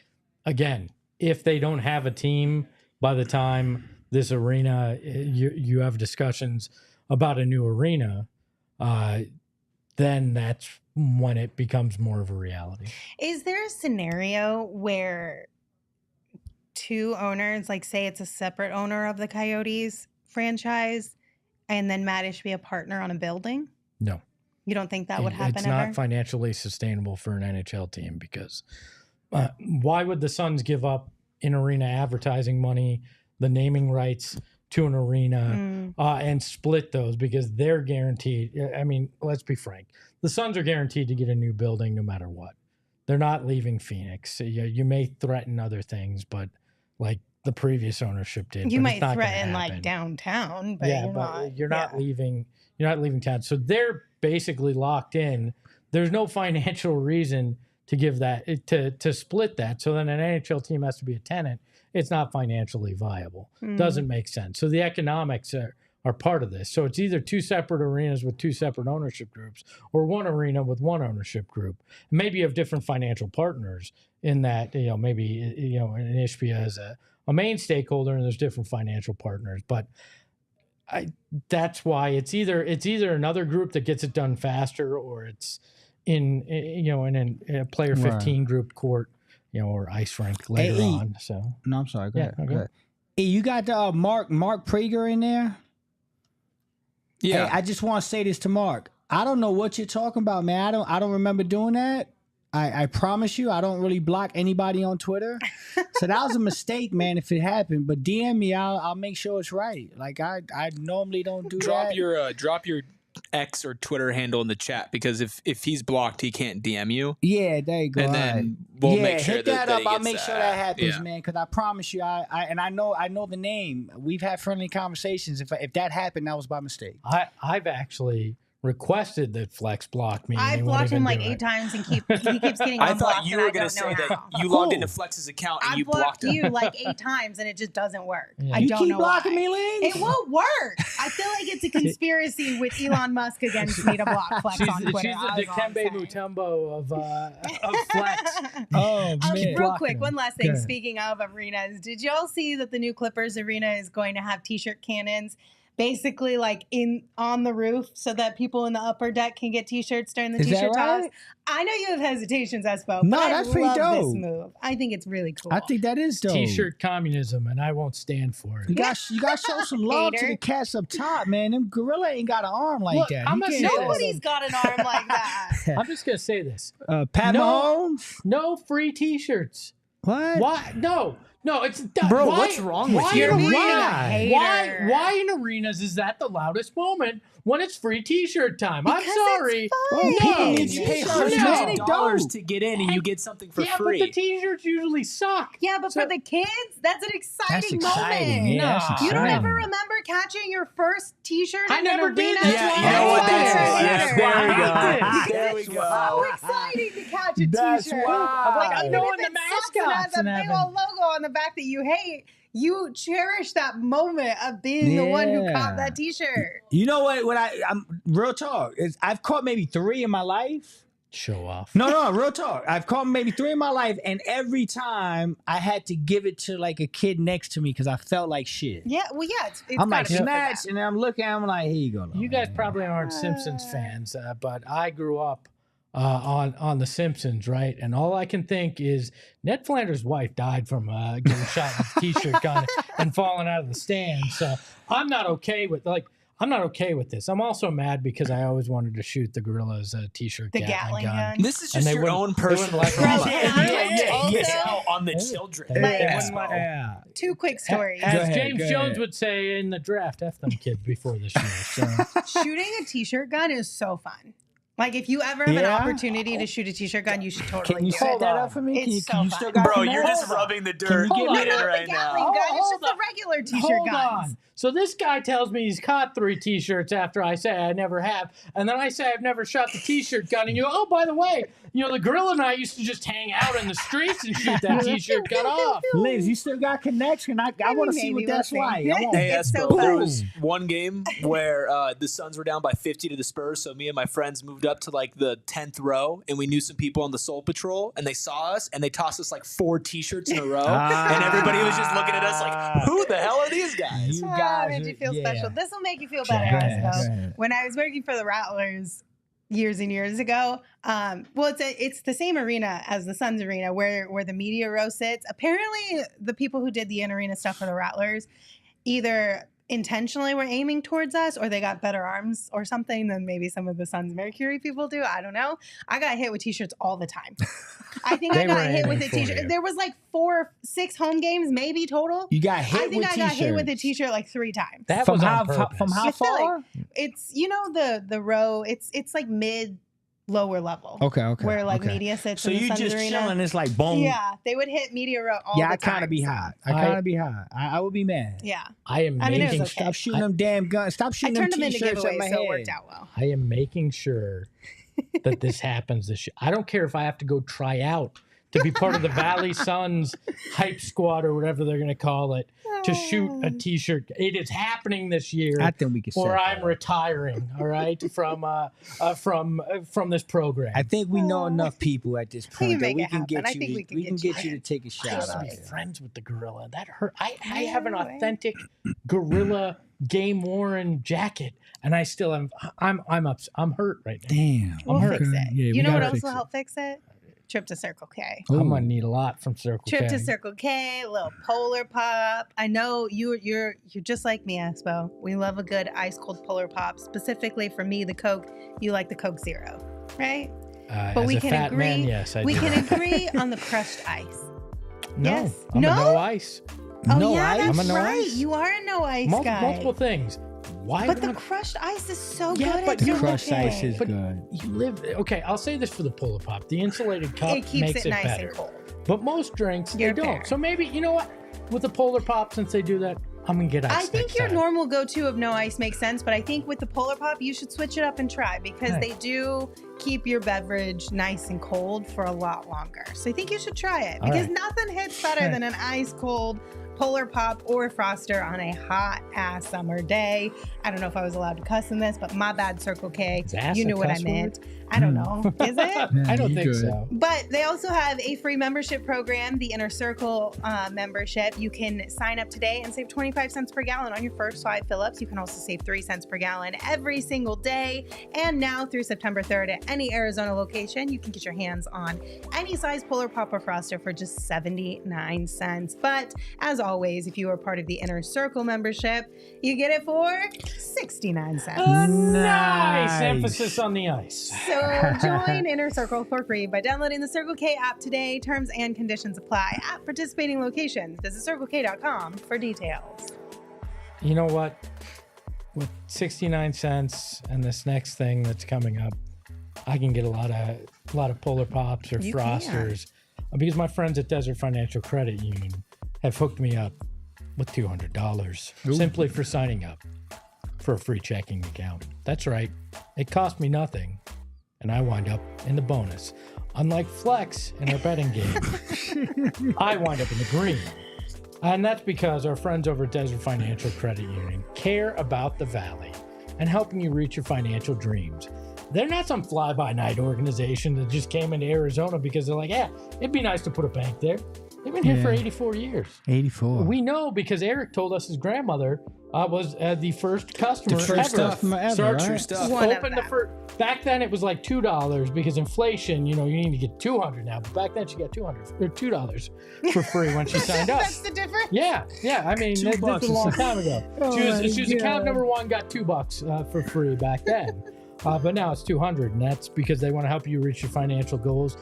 again, if they don't have a team by the time this arena, you have discussions about a new arena, then that's when it becomes more of a reality. Is there a scenario where two owners, like say it's a separate owner of the Coyotes franchise, and then Mat Ishbia a partner on a building? No. You don't think that would happen It's ever? not financially sustainable for an NHL team, because why would the Suns give up in-arena advertising money, the naming rights to an arena, and split those? Because they're guaranteed. I mean, let's be frank. The Suns are guaranteed to get a new building no matter what. They're not leaving Phoenix. You may threaten other things, but like the previous ownership did. You might threaten like downtown, but you're not leaving. You're not leaving town. So they're basically locked in. There's no financial reason to give that to split that. So then an NHL team has to be a tenant. It's not financially viable. Doesn't make sense. So the economics are part of this. So it's either two separate arenas with two separate ownership groups, or one arena with one ownership group. Maybe you have different financial partners in that, maybe, an Ishbia is a main stakeholder and there's different financial partners. But that's why it's either another group that gets it done faster, or it's in a player 15 group court, or ice rink later on. So no, I'm sorry. Go ahead. Okay. Go ahead. Hey, you got Mark Prager in there? Yeah. Hey, I just want to say this to Mark. I don't know what you're talking about, man. I don't remember doing that. I promise you, I don't really block anybody on Twitter. So that was a mistake, man, if it happened. But DM me, I'll make sure it's right. Like I normally don't do that. Drop your X or Twitter handle in the chat, because if he's blocked, he can't DM you. Yeah, there you go. And then we'll make sure hit that up. I'll make sure that happens, yeah. man. Because I promise you, I know the name. We've had friendly conversations. If that happened, that was by mistake. I've actually requested that Flex block me. I've blocked him like 8 times and he keeps getting unblocked. I thought you were going to say that you logged into Flex's account and you blocked him. I've blocked you like 8 times and it just doesn't work. Yeah. I You don't keep know blocking why. me, Lynn? It won't work. I feel like it's a conspiracy with Elon Musk against me to block Flex on Twitter. She's the Dikembe Mutombo of Flex. Oh, man. Real quick, one last thing. Speaking of arenas, did y'all see that the new Clippers arena is going to have t-shirt cannons? Basically, like on the roof, so that people in the upper deck can get T-shirts during the T-shirt toss. Right? I know you have hesitations, Espo, No, but that's I pretty love dope. this move. I think it's really cool. I think that is dope. T-shirt communism, and I won't stand for it. You got to show some love to the cats up top, man. Them gorilla ain't got an arm like Look, that. I'm gonna say Nobody's got an arm like that. I'm just gonna say this: Pat Mahomes. no free T-shirts. What? Why? No, it's Bro, what's wrong with you? You're being a hater. Why in arenas is that the loudest moment when it's free T-shirt time? Because I'm sorry. it's fun. No, You pay $100 to get in and you get something for free. But the T-shirts usually suck. Yeah, but for the kids, that's an exciting That's exciting. moment. Yeah, that's You don't exciting. ever remember catching your first T-shirt? I never did. Yeah, you know what? There we go. So exciting to catch a T-shirt. I'm like, I'm Even knowing if the it sucks and mascots has a and big old logo on the back that you hate. You cherish that moment of being the one who caught that T-shirt. You know what? I'm real talk is I've caught maybe 3 in my life. Show off. No, real talk. I've caught maybe 3 in my life, and every time I had to give it to like a kid next to me because I felt like shit. Yeah, well, yeah. It's I'm like snatch, and I'm looking. I'm like, here you go. You guys probably aren't Simpsons fans, but I grew up on The Simpsons, right? And all I can think is Ned Flanders' wife died from getting shot with a T-shirt gun and falling out of the stand. So I'm not okay with this. I'm also mad because I always wanted to shoot the Gorilla's T-shirt Gatling gun. This is just your own personal trauma. On the children. Two quick stories. As James Jones would say in the draft, F them kids before this year. So. Shooting a T-shirt gun is so fun. Like, if you ever have an opportunity to shoot a T-shirt gun, you should totally Can you hold that up for me? It's can you so still fun. Bro, you're just rubbing the dirt in right now. It's just a regular T-shirt gun. So this guy tells me he's caught 3 T-shirts after I say I never have. And then I say I've never shot the T-shirt gun. And you go, oh, by the way, the Gorilla and I used to just hang out in the streets and shoot that T-shirt gun off. Liz, you still got connection. I want to see what that's like. Hey, there was one game where the Suns were down by 50 to the Spurs. So me and my friends moved up to like the 10th row. And we knew some people on the Soul Patrol. And they saw us. And they tossed us like 4 T-shirts in a row. And everybody was just looking at us like, who the hell are these guys? Made you feel special. This will make you feel better. When I was working for the Rattlers years and years ago, it's the same arena as the Suns arena where the media row sits. Apparently, the people who did the in-arena stuff for the Rattlers either intentionally were aiming towards us or they got better arms or something than maybe some of the Suns Mercury people do. I don't know. I got hit with T-shirts all the time. I think I got hit with a T-shirt. There was like 4 or 6 home games maybe total. You got hit with T-shirts. I think I got hit with a T-shirt like 3 times. That was on purpose. From how far? It's the row. It's like lower level. Okay. Where media sits so in the you Suns just arena. chilling, it's like boom. Yeah, they would hit media row all the time. I kind of be hot. I would be mad. Yeah. Stop shooting them damn guns. Stop shooting them T-shirts at my head. So it worked out well. I am making sure that this happens this year. I don't care if I have to go try out to be part of the Valley Suns hype squad or whatever they're going to call it to shoot a T-shirt. It is happening this year. I think we can. Or I'm retiring. All right, from this program. I think we know enough people at this point that we can get you to take a shot. I used to be friends with the Gorilla. That hurt. I have an authentic Gorilla game-worn jacket, and I still am. I'm hurt right now. Damn. We'll fix it. Yeah, you know what else will help fix it? Trip to Circle K. Ooh. I'm gonna need a lot from Circle K. Trip to Circle K, a little Polar Pop. I know you're just like me, Espo. We love a good ice cold Polar Pop. Specifically for me, the Coke. You like the Coke Zero, right? But we can agree. Man, yes, I do. We can agree on the crushed ice. No, yes. I'm a no ice. Oh no yeah, ice? that's I'm a no right. Ice. You are a no ice guy. Multiple things. Why? But the crushed ice is so good. But the crushed ice is good. You live. Okay, I'll say this for the Polar Pop: the insulated cup keeps makes it nice better. And cold. But most drinks they don't. Fair. So maybe you know what? With the Polar Pop, since they do that, I'm gonna get ice. I think your normal go-to of no ice makes sense, but I think with the Polar Pop, you should switch it up and try because they do keep your beverage nice and cold for a lot longer. So I think you should try it because nothing hits better than an ice cold Polar Pop or Froster on a hot ass summer day. I don't know if I was allowed to cuss in this, but my bad, Circle K. You knew what I meant. I don't know. Is it? I don't think so. But they also have a free membership program, the Inner Circle membership. You can sign up today and save 25 cents per gallon on your first 5 fill-ups. You can also save 3 cents per gallon every single day. And now through September 3rd at any Arizona location, you can get your hands on any size Polar Pop or Froster for just 79 cents. But as always, if you are part of the Inner Circle membership, you get it for 69 cents. Nice emphasis on the ice. So join Inner Circle for free by downloading the Circle K app today. Terms and conditions apply at participating locations. Visit CircleK.com for details. You know what? With 69 cents and this next thing that's coming up, I can get a lot of Polar Pops or Frosters because my friends at Desert Financial Credit Union have hooked me up with $200 simply for signing up for a free checking account. That's right. It cost me nothing, and I wind up in the bonus. Unlike Flex in our betting game, I wind up in the green. And that's because our friends over at Desert Financial Credit Union care about the Valley and helping you reach your financial dreams. They're not some fly-by-night organization that just came into Arizona because they're like, yeah, it'd be nice to put a bank there. They've been here for 84 years. 84. We know because Eric told us his grandmother was the first customer True stuff. Back then it was like $2 because inflation, you need to get $200 now. But back then she got $2 for free when she signed up. That's the difference? Yeah. I mean, that's a long time ago. She was account number one, got $2 for free back then. But now it's $200, and that's because they want to help you reach your financial goals.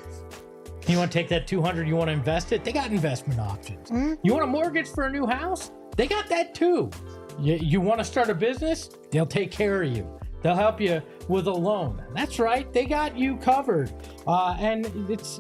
You want to take that $200, you want to invest it? They got investment options. Mm-hmm. You want a mortgage for a new house? They got that too. You want to start a business? They'll take care of you. They'll help you with a loan. That's right. They got you covered. And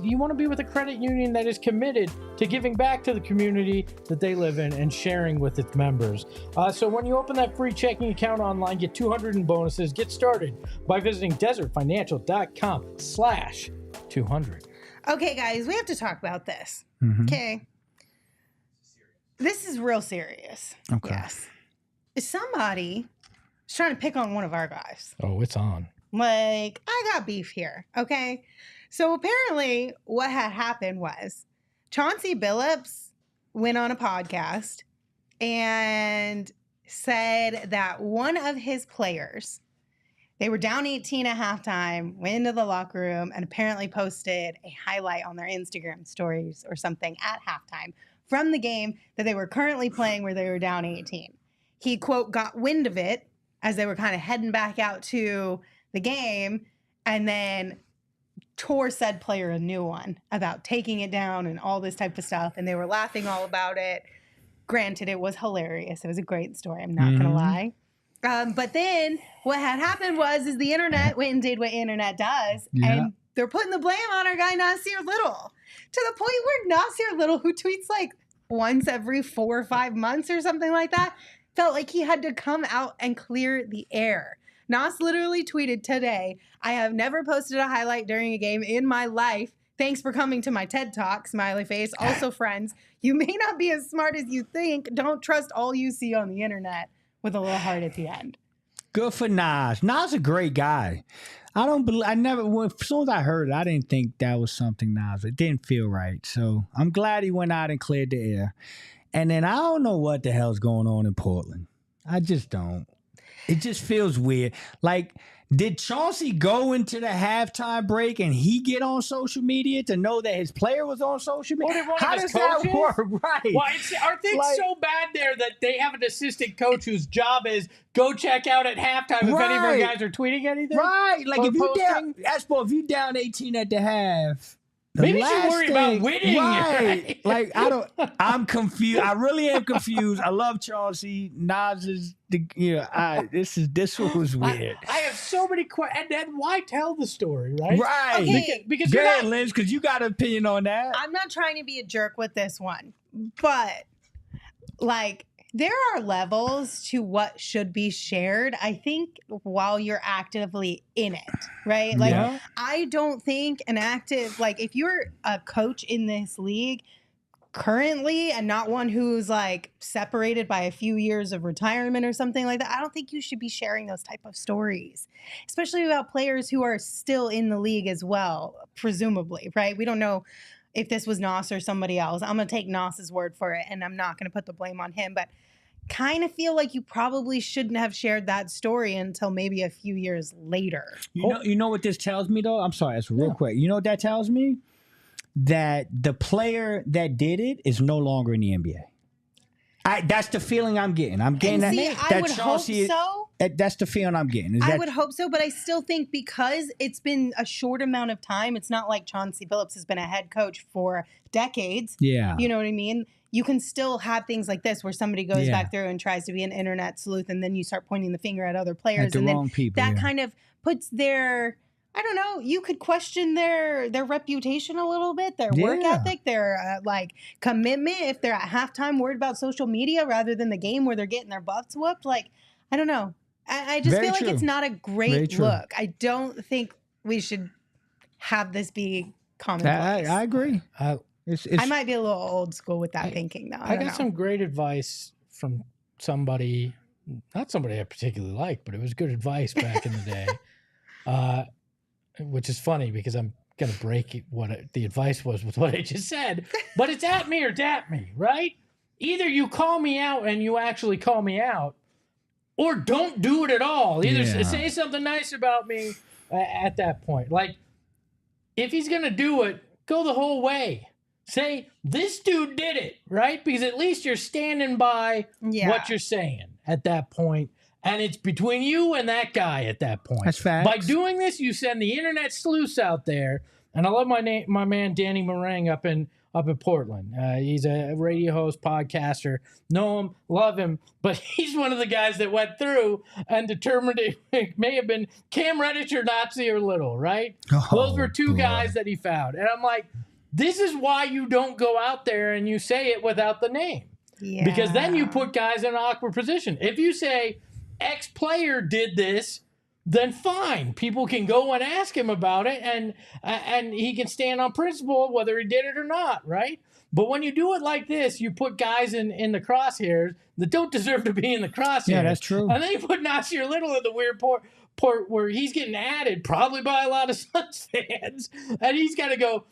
you want to be with a credit union that is committed to giving back to the community that they live in and sharing with its members. So when you open that free checking account online, get $200 in bonuses. Get started by visiting desertfinancial.com/200. Okay, guys, we have to talk about this. Okay. This is real serious. Okay. Yes. Somebody is trying to pick on one of our guys. Oh, it's on. Like, I got beef here. Okay. So apparently what had happened was Chauncey Billups went on a podcast and said that one of his players, they were down 18 at halftime, went into the locker room, and apparently posted a highlight on their Instagram stories or something at halftime from the game that they were currently playing where they were down 18. He, quote, got wind of it as they were kind of heading back out to the game and then tore said player a new one about taking it down and all this type of stuff. And they were laughing all about it. Granted, it was hilarious. It was a great story. I'm not going to lie. But then what had happened is the internet went and did what internet does. Yeah. And they're putting the blame on our guy, Nassir Little, to the point where Nassir Little, who tweets like once every 4 or 5 months or something like that, felt like he had to come out and clear the air. Nas literally tweeted today, "I have never posted a highlight during a game in my life. Thanks for coming to my TED Talk, smiley face. Also, friends, you may not be as smart as you think. Don't trust all you see on the internet," with a little heart at the end. Good for Nas. Nas a great guy. As soon as I heard it, I didn't think that was something Nas. It didn't feel right. So I'm glad he went out and cleared the air. And then I don't know what the hell's going on in Portland. I just don't. It just feels weird. Like, did Chauncey go into the halftime break and he get on social media to know that his player was on social media? How does that work? Right. Well, are things so bad there that they have an assistant coach whose job is go check out at halftime if any of our guys are tweeting anything? Right. Like, if you down 18 at the half. Maybe you should worry about winning. Right. Like, I'm confused. I really am confused. I love Chauncey. Nas is this was weird. I have so many questions. And then why tell the story, right? Right. Okay. Because go ahead, Liz, because you got an opinion on that. I'm not trying to be a jerk with this one, but like, there are levels to what should be shared, I think, while you're actively in it, right? Like, I don't think if you're a coach in this league currently and not one who's like separated by a few years of retirement or something like that, I don't think you should be sharing those type of stories, especially about players who are still in the league as well, presumably, right? We don't know if this was Nas or somebody else. I'm going to take Nas's word for it, and I'm not going to put the blame on him, but kind of feel like you probably shouldn't have shared that story until maybe a few years later. You know what this tells me, though? I'm sorry, it's real quick. You know what that tells me? That the player that did it is no longer in the NBA. That's the feeling I'm getting. I'm getting that I would Chauncey, hope so. That's the feeling I'm getting. I would hope so, but I still think because it's been a short amount of time, it's not like Chauncey Billups has been a head coach for decades. Yeah. You know what I mean? You can still have things like this where somebody goes back through and tries to be an internet sleuth, and then you start pointing the finger at other players. At the and wrong then people, that kind of puts their I don't know, you could question their reputation a little bit, their work ethic, their commitment. If they're at halftime worried about social media rather than the game where they're getting their butts whooped, like, I don't know. I just feel like it's not a great look. I don't think we should have this be commonplace. I agree. I might be a little old school with that thinking, though. I got some great advice from somebody, not somebody I particularly like, but it was good advice back in the day. Which is funny because I'm going to break the advice was with what I just said, but it's at me or dap me, right? Either you call me out and you actually call me out, or don't do it at all. Either say something nice about me at that point. Like, if he's going to do it, go the whole way. Say, this dude did it, right? Because at least you're standing by what you're saying at that point. And it's between you and that guy at that point. That's facts. By doing this, you send the internet sleuths out there. And I love my man Danny Meringue up in Portland. He's a radio host, podcaster. Know him, love him, but he's one of the guys that went through and determined it may have been Cam Reddish or Nassir Little, right? Those were two guys that he found. And I'm like, this is why you don't go out there and you say it without the name. Yeah. Because then you put guys in an awkward position. If you say, X player did this, then fine. People can go and ask him about it, and he can stand on principle whether he did it or not, right? But when you do it like this, you put guys in the crosshairs that don't deserve to be in the crosshairs. Yeah, that's true. And then you put Nassir Little in the weird port where he's getting added, probably by a lot of Suns fans, and he's got to go,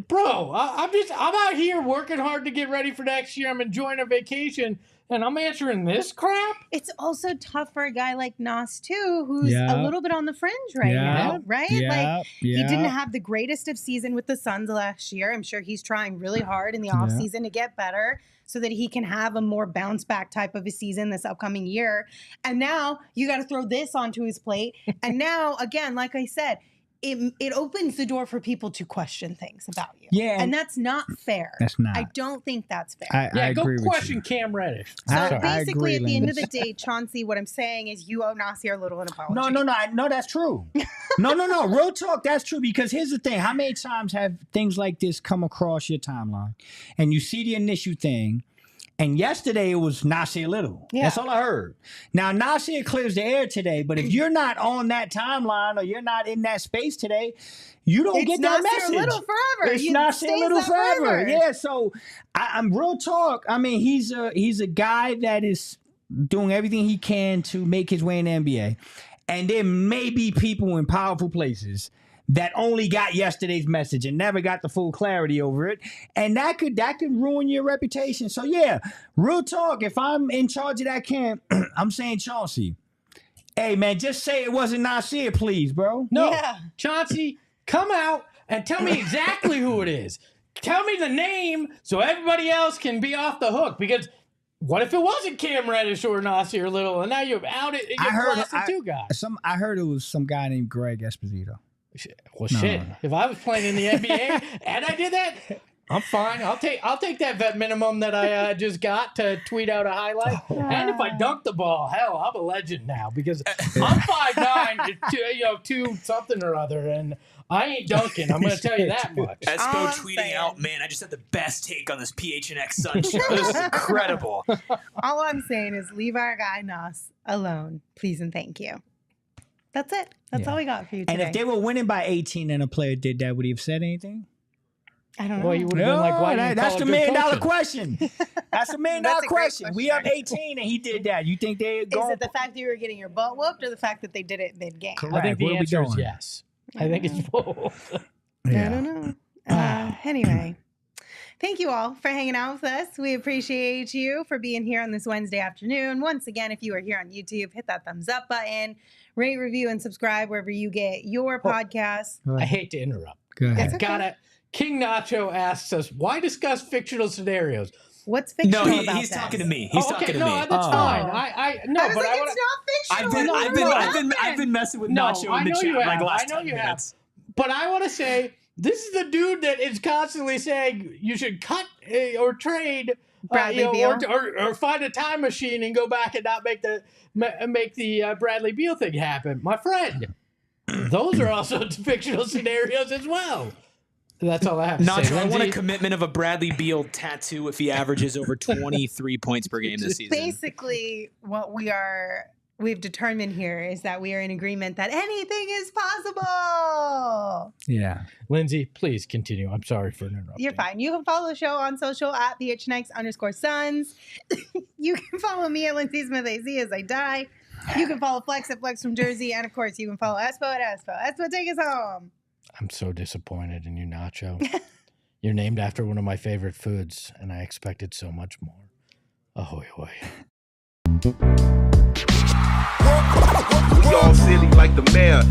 bro, I'm out here working hard to get ready for next year. I'm enjoying a vacation. And I'm answering this crap? It's also tough for a guy like Nas, too, who's a little bit on the fringe now, right? He didn't have the greatest of season with the Suns last year. I'm sure he's trying really hard in the offseason to get better so that he can have a more bounce-back type of a season this upcoming year. And now you got to throw this onto his plate. And now, again, like I said, it opens the door for people to question things about you. Yeah. And that's not fair. That's not. I don't think that's fair. I go agree question with you. Cam Reddish. So basically, at the end of the day, Chauncey, what I'm saying is you owe Nassir Little an apology. No, that's true. No. Real talk, that's true. Because here's the thing. How many times have things like this come across your timeline? And you see the initial thing, and yesterday it was Nassir Little. Yeah. That's all I heard. Now, Nassir clears the air today, but if you're not on that timeline or you're not in that space today, you don't get that message. It's Nassir Little forever. It's Nassir Little forever. Yeah, so I'm real talk. I mean, he's a guy that is doing everything he can to make his way in the NBA. And there may be people in powerful places that only got yesterday's message and never got the full clarity over it. And that could ruin your reputation. So yeah, real talk, if I'm in charge of that camp, I'm saying Chauncey, hey man, just say it wasn't Nassir, please, bro. No, Chauncey, come out and tell me exactly who it is. Tell me the name so everybody else can be off the hook, because what if it wasn't Cam Reddish or Nassir Little and now you've outed two guys? I heard it was some guy named Greg Esposito. Well, shit. If I was playing in the NBA and I did that, I'm fine. I'll take that vet minimum that I just got to tweet out a highlight. And if I dunk the ball, hell, I'm a legend now because I'm 5'9", 2 something or other, and I ain't dunking. I'm going to tell you that much. Espo tweeting out, man, I just had the best take on this PHNX Suns show. This is incredible. All I'm saying is leave our guy Nas alone, please and thank you. That's it. That's all we got for you today. And if they were winning by 18 and a player did that, would he have said anything? I don't know. Well, you would have been like, why that's the $1 million question. That's the $1 million question. We up 18 and he did that. You think they go? Is it the fact that you were getting your butt whooped or the fact that they did it mid-game? Correct. I think the answer is yes. I think it's both. I don't know. Anyway. Thank you all for hanging out with us. We appreciate you for being here on this Wednesday afternoon. Once again, if you are here on YouTube, hit that thumbs up button, rate, review, and subscribe wherever you get your podcasts. I hate to interrupt. Go ahead. Okay. King Nacho asks us, why discuss fictional scenarios? What's fictional about that? He's talking to me. He's talking to me. No, that's fine. It's not fictional. I've been messing with Nacho in the chat like last 10 minutes. But I want to say, this is the dude that is constantly saying you should cut or trade Bradley Beal. or find a time machine and go back and not make the Bradley Beal thing happen. My friend, those are also fictional scenarios as well. That's all I have to say. I want a commitment of a Bradley Beal tattoo if he averages over 23 points per game this season. Basically, what we've determined here is that we are in agreement that anything is possible. Yeah. Lindsay, please continue. I'm sorry for interrupting. You're fine. You can follow the show on social at PHNX_Suns. You can follow me at Lindsay Smith AC as I die. You can follow Flex at Flex from Jersey. And of course, you can follow Espo at Espo. Espo, take us home. I'm so disappointed in you, Nacho. You're named after one of my favorite foods, and I expected so much more. Ahoy, hoy. We all silly like the mayor.